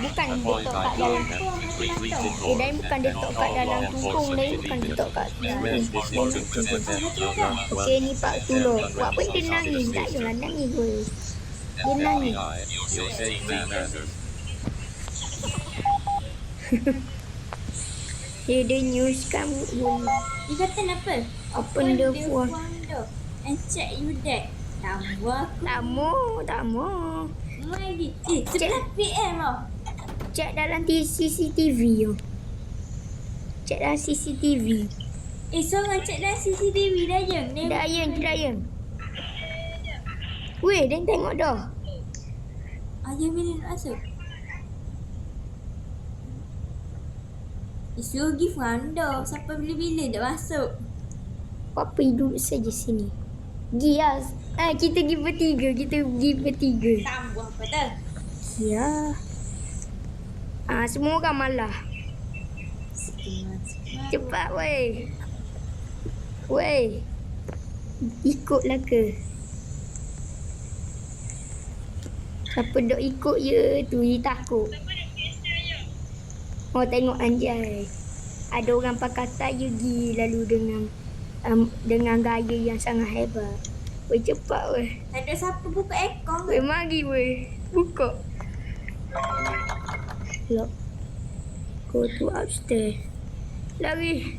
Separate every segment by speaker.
Speaker 1: bukan letak kat dalam. Dan bukan letak kat dalam tungkung ni, bukan letak kat tungkung. Okey, ni Pak Tulung. Buat apa dia nangis? Tak payahlah nangis weh. Dia nangis. Dia news kamu pun.
Speaker 2: Dia kata apa?
Speaker 1: Open the phone.
Speaker 2: And check you that. Tamu aku.
Speaker 1: Tamu.
Speaker 2: Lagi. 11 PM lah.
Speaker 1: Cek dalam CCTV tu. Cek dalam CCTV.
Speaker 2: Seorang cek dalam CCTV dah yang.
Speaker 1: Dayang. Weh, dia tengok dah.
Speaker 2: Ayah bila nak masuk? Suruh pergi franda. Sampai bila-bila nak masuk.
Speaker 1: Apa duduk saja sini. Pergi lah. Kita pergi bertiga.
Speaker 2: Tambah apa tu?
Speaker 1: Ya. Semua orang malah. Cepat weh. Ikutlah ke? Siapa dok ikut je tu, dia takut. Tengok anjay. Ada orang Pakatan je pergi lalu dengan gaya yang sangat hebat. Weh, cepat weh.
Speaker 2: Tak ada siapa buka aircon.
Speaker 1: Weh, mari weh. Buka. Lock. Go to upstairs. Lari.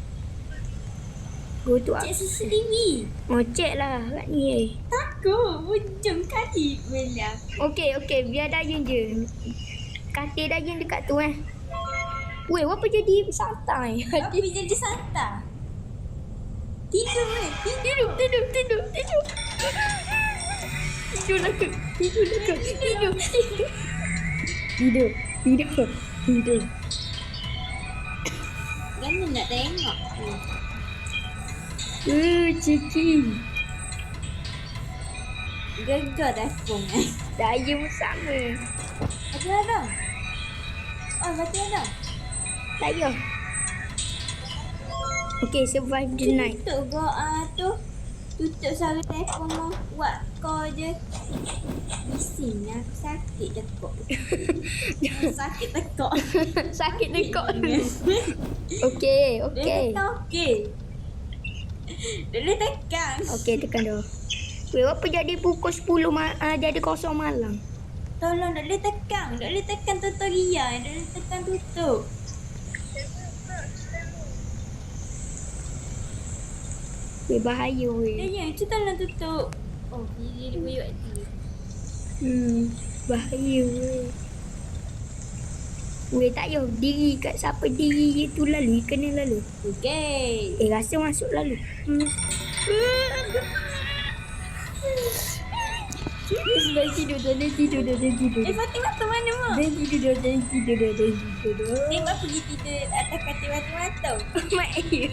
Speaker 1: Go to
Speaker 2: Cek
Speaker 1: upstairs.
Speaker 2: CCTV.
Speaker 1: Cek lah kat ni
Speaker 2: Takut. Hujung kali belah.
Speaker 1: Okey. Biar Dayan je. Katil Dayan dekat tu Weh, apa jadi santai?
Speaker 2: Apa jadi santai? Tidur weh.
Speaker 1: Tidur. Tidur.
Speaker 2: Kan nak tengok.
Speaker 1: Ciki.
Speaker 2: Gegar telefon
Speaker 1: Dayan bersama.
Speaker 2: Ada ada. Mati ada.
Speaker 1: Tak payah. Okay, survive the night.
Speaker 2: Tutup tu. Tutup suara telefon mau. Buat call je. Bising aku sakit tekok. Sakit tekok.
Speaker 1: Sakit tekok. Okay.
Speaker 2: Dia tekan.
Speaker 1: Okay, tekan dah. Weh, apa jadi pukul 10 jadi kosong malam?
Speaker 2: Tolong, tak boleh tekan tutorial. Tak boleh tekan tutup.
Speaker 1: Weh, bahaya weh.
Speaker 2: Ya, tu tolong tutup. Dia boleh buat tu.
Speaker 1: Bahaya weh. Weh, tak payah diri kat siapa diri tu lalu. Kena lalu.
Speaker 2: Okay.
Speaker 1: Rasa masuk lalu. Dia tidur dah.
Speaker 2: Fatimah tu mana mak?
Speaker 1: Dia tidur dah.
Speaker 2: Tengok pergi tidur atas katil Fatimah tu.
Speaker 1: Mak dia.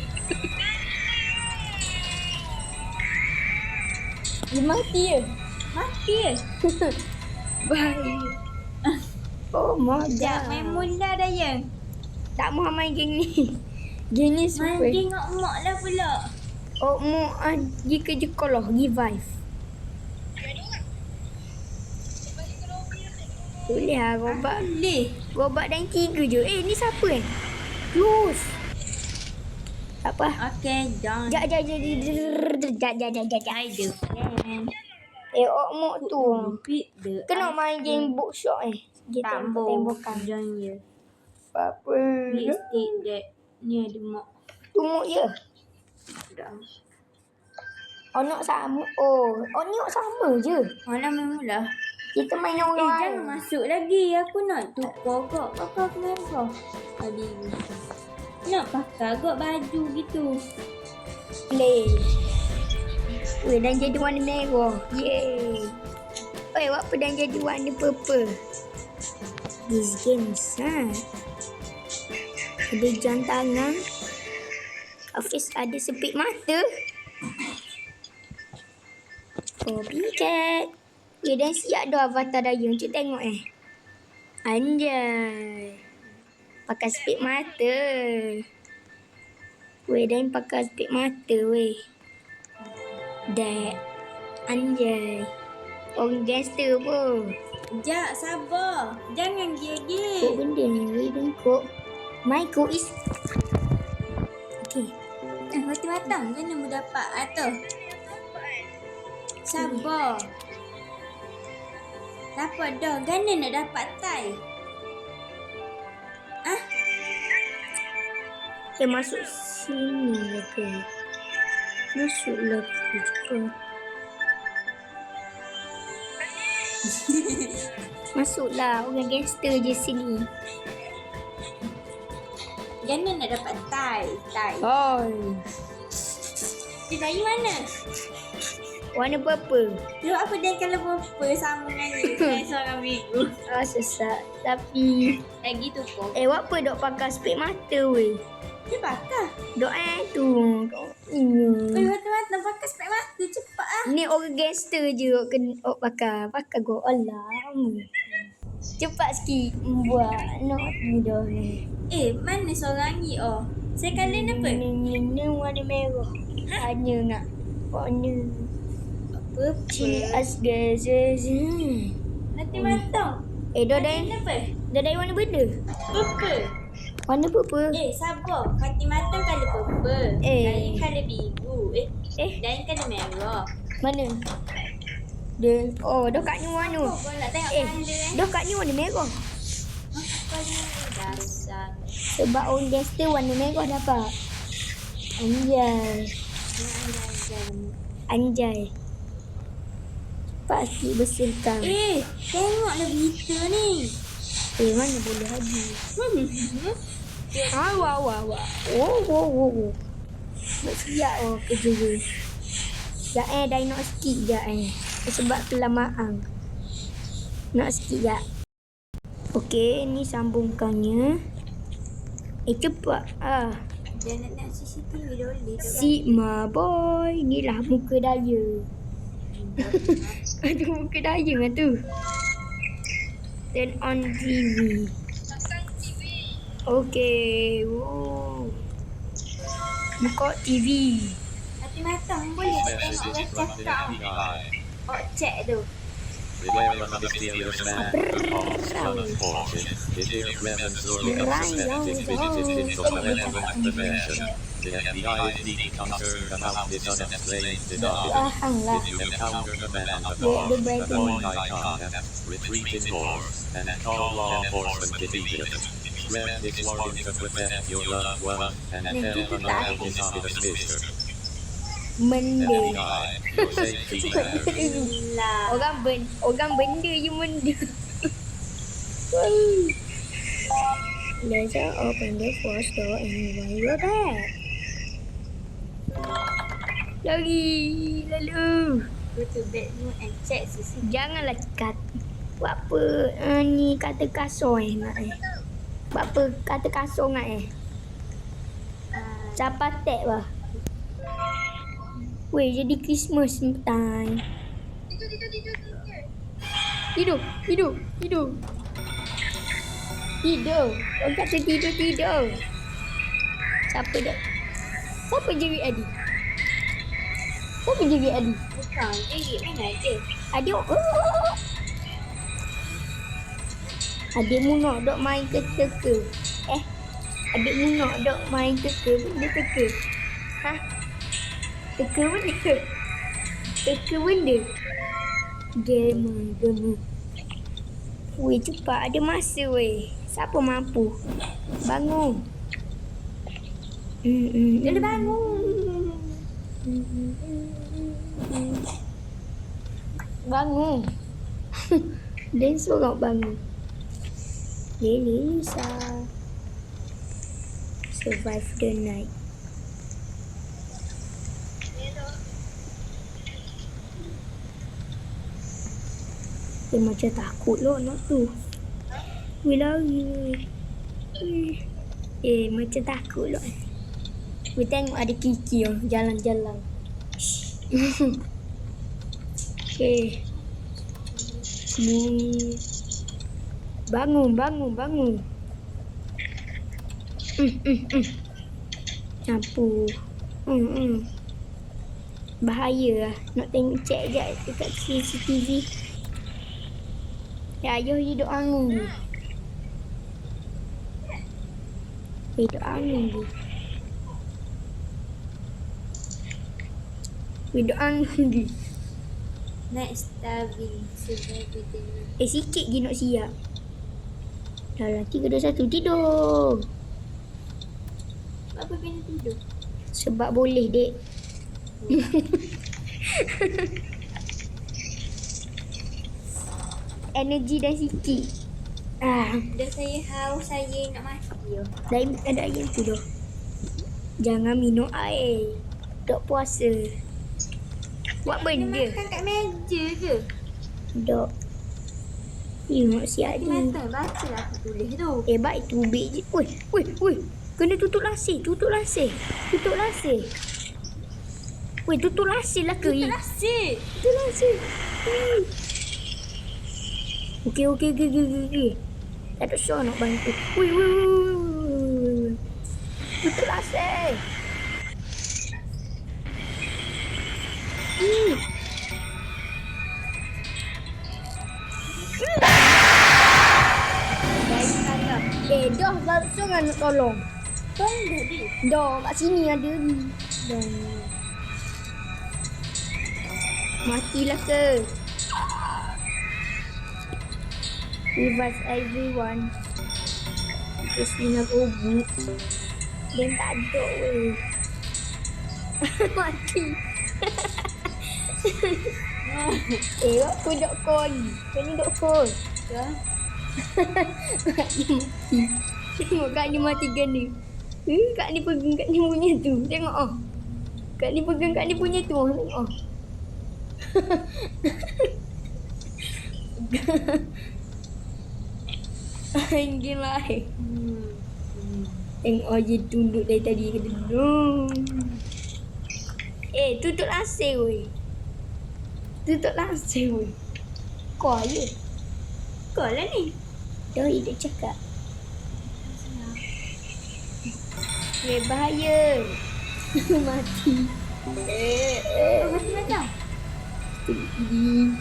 Speaker 1: Dia mati ya? Bahaya. Oh my
Speaker 2: Sekejap
Speaker 1: god.
Speaker 2: main mula dah ya.
Speaker 1: Tak mahu main geng ni. Geng ni
Speaker 2: Main
Speaker 1: super.
Speaker 2: tengok mak lah pula.
Speaker 1: Mu pergi kerja sekolah. Revive. Boleh lah robot. Robot dan 3 je. Ni siapa Close. Tak apa.
Speaker 2: Okay, done.
Speaker 1: Jap. Okmuk tu. Kena main game bookshop Kita tembakan.
Speaker 2: Join je.
Speaker 1: Apa?
Speaker 2: Lipstick that. Ni ada mak.
Speaker 1: Tumuk je.
Speaker 2: Dah.
Speaker 1: Onok sama. Onok sama je.
Speaker 2: Mana main mula?
Speaker 1: Kita main yang orang lain.
Speaker 2: Jangan masuk lagi. Aku nak tukar kok. Kakak aku main kau. Tadi nak pakai kok baju gitu.
Speaker 1: Play. Weh, dan jadi warna merah. Yeay. Weh, apa dan jadi warna purple? This game is sad. Ada jam tangan. Hafiz ada sepit mata. Copycat. Weh, dan siap dah avatar Dayung. Cik tengok Anjay. Pakai sepit mata. Weh, dan pakai sepit mata weh. Dad. Anjay. Orang gangster pun.
Speaker 2: Sekejap, sabar. Jangan gigit.
Speaker 1: Kok benda ni, weh bengkok. My go is... Okay.
Speaker 2: Roti matang kan mu dapat atau? Sabar. Dapat dah. Gana nak dapat tai.
Speaker 1: Dia masuk sini lah ke? Masuklah ke cepat. Masuklah, orang gangster je sini.
Speaker 2: Gana nak dapat tai. Tai.
Speaker 1: Hai.
Speaker 2: Dia dari mana?
Speaker 1: Warna purple.
Speaker 2: Tengok apa dia kalau berapa sama dengan ni. Saya seorang biru.
Speaker 1: Sesat. Tapi...
Speaker 2: Lagi tu pun.
Speaker 1: Buat apa dok pakai spek mata weh?
Speaker 2: Dia bakar.
Speaker 1: Dok tu.
Speaker 2: Roti matang pakai spek mata. Cepat ah.
Speaker 1: Ni orang gangster je kena pakai. Pakai go Allah. Cepat sikit buat. Nak ni dah ni.
Speaker 2: Mana seorang ni oh? Saya kalian apa?
Speaker 1: Ni warna merah. Hanya nak. Warna. As guys.
Speaker 2: Roti matang.
Speaker 1: Dah
Speaker 2: Kalian apa?
Speaker 1: dari warna benda?
Speaker 2: Purple.
Speaker 1: Warna purple.
Speaker 2: Sabar. Roti matang kali purple. Lain kali biru. Lain kali merah.
Speaker 1: Mana? Dia. Oh, dah kat ni warna.
Speaker 2: Nak tengok colour
Speaker 1: Dah kat ni warna merah.
Speaker 2: Dasar.
Speaker 1: Sebab orang gangster warna merah dapat. Anjay. Cepat sikit bersihkan.
Speaker 2: Tengoklah berita ni.
Speaker 1: Mana boleh lagi. Wah. Oh. Nak siap kerja dia. Sekejap dah nak sikit sekejap sebab kelamaan. Nak sikit sekejap. Okey, ni sambungkannya. Cepat.
Speaker 2: Dia nak CCTV boleh.
Speaker 1: Sigma boy. Inilah muka daya. Aduh, muka daya lah tu. Turn on TV. Okey. Buka TV.
Speaker 2: Roti matang boleh tengok orang cakap. Cek tu.
Speaker 3: Beware of a mysterious man who calls unafforded. It is Clemens Zorley suspected visited from malevolent dimension. The FBI is deeply concerned about this unexplained phenomenon. If you encounter a man above, avoid eye contact, retreat indoors, and call law enforcement immediately. Spread this warning to protect your loved one and tell another dishonest visitor.
Speaker 1: Benda.
Speaker 3: FBI, your safety matters.
Speaker 1: Orang benda je benda. Let's open the first door and while you're there. Lari, lalu.
Speaker 2: Go to bedroom and check CCTV.
Speaker 1: Janganlah kat. Buat apa? Ni kata kasar nak Buat apa kata kasar nak Capatek lah. Weh, jadi Christmas time. Tidur. Orang kata tidur. Siapa jerit Adi?
Speaker 2: Bukan, jerit mana ada?
Speaker 1: Adik. Adikmu nak dok main ke teka? Adikmu nak dok main teka? Benda teka? Teka benda? Gamer. Weh, cepat. Ada masa weh. Siapa mampu? Bangun.
Speaker 2: Dia dah bangun.
Speaker 1: Bangun. Dan sorang bangun. Lisa. Survive the night. Dia macam takut lah anak tu. Weh, lari. Macam takut lah. Weh, tengok ada Kiki oh, jalan-jalan. Okay. Bangun. Campur. Bahaya lah. Nak tengok cek je dekat CCTV. Ya, ayah hidup angin je. Hidup angin je. Hidup angin je.
Speaker 2: Night starving. Survival dengan.
Speaker 1: Sikit je nak siap. Dah lah, 3, 2, 1, tidur.
Speaker 2: Apa kena tidur?
Speaker 1: Sebab boleh, dek. Energi dah sikit.
Speaker 2: Dah saya haus, saya nak mati.
Speaker 1: Dah ada air tu dah. Jangan minum air. Dok puasa. Buat benda.
Speaker 2: Makan kat meja ke?
Speaker 1: Dok. Tengok siap
Speaker 2: Mati
Speaker 1: ni.
Speaker 2: mata, baca lah aku tulis tu.
Speaker 1: Baik tubik je. Woi. Kena tutup lasir. Tutup lasir lah ke?
Speaker 2: Kita lasik.
Speaker 1: Tutup lasir. Okey. Tak ada Syah nak bantu. Woi. Tutup lasir. Dah langsung nak tolong.
Speaker 2: Tolong dia.
Speaker 1: Dah, kat sini ada ni. Dah. Matilah ke? Revive everyone. Terus nak robot. Dia tak ada weh. Mati. Aku dok kon. Kau ni dok kon.
Speaker 2: Ya.
Speaker 1: Tengok Kak ni matikan dia. Kak ni pegang Kak ni punya tu. Tengok oh. Kak ni pegang Kak ni punya tu. Tengok oh. Anjing lah. Tengok je tunduk dari tadi ke duduk. Tutup lasir weh. Kau je.
Speaker 2: Kau lah ni.
Speaker 1: Dah hidup cakap. Bahaya. Mati.
Speaker 2: Kau mati macam?
Speaker 1: Ini.